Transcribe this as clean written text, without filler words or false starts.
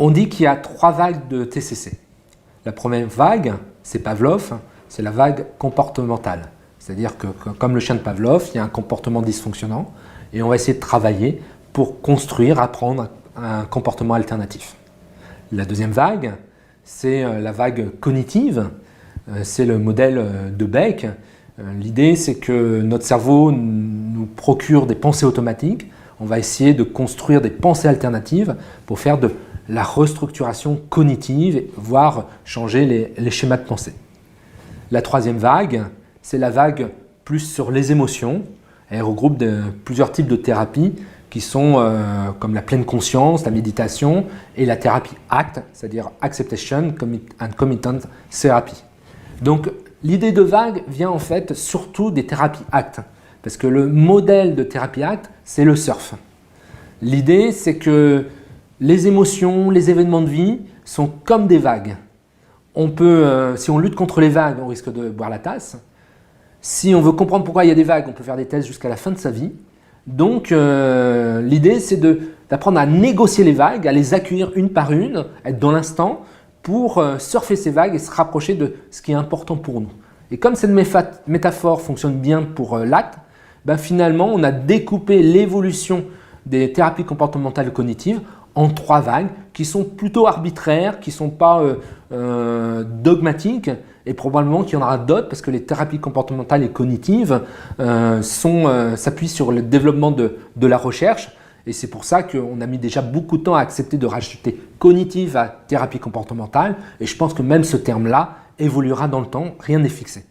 On dit qu'il y a 3 vagues de TCC. La première vague, c'est Pavlov, c'est la vague comportementale. C'est-à-dire que, comme le chien de Pavlov, il y a un comportement dysfonctionnant et on va essayer de travailler pour construire, apprendre un comportement alternatif. La deuxième vague, c'est la vague cognitive, c'est le modèle de Beck. L'idée, c'est que notre cerveau nous procure des pensées automatiques. On va essayer de construire des pensées alternatives pour faire de la restructuration cognitive, voire changer les schémas de pensée. La troisième vague, c'est la vague plus sur les émotions. Elle regroupe plusieurs types de thérapies qui sont comme la pleine conscience, la méditation et la thérapie ACT, c'est-à-dire Acceptation and Commitment Therapy. Donc l'idée de vague vient en fait surtout des thérapies ACT, parce que le modèle de thérapie ACT, c'est le surf. L'idée, c'est que les émotions, les événements de vie sont comme des vagues. On peut, si on lutte contre les vagues, on risque de boire la tasse. Si on veut comprendre pourquoi il y a des vagues, on peut faire des tests jusqu'à la fin de sa vie. Donc l'idée, c'est d'apprendre à négocier les vagues, à les accueillir une par une, être dans l'instant pour surfer ces vagues et se rapprocher de ce qui est important pour nous. Et comme cette métaphore fonctionne bien pour l'acte, ben finalement, on a découpé l'évolution des thérapies comportementales cognitives en 3 vagues qui sont plutôt arbitraires, qui ne sont pas dogmatiques et probablement qu'il y en aura d'autres parce que les thérapies comportementales et cognitives s'appuient sur le développement de la recherche et c'est pour ça qu'on a mis déjà beaucoup de temps à accepter de rajouter cognitive à thérapie comportementale et je pense que même ce terme-là évoluera dans le temps, rien n'est fixé.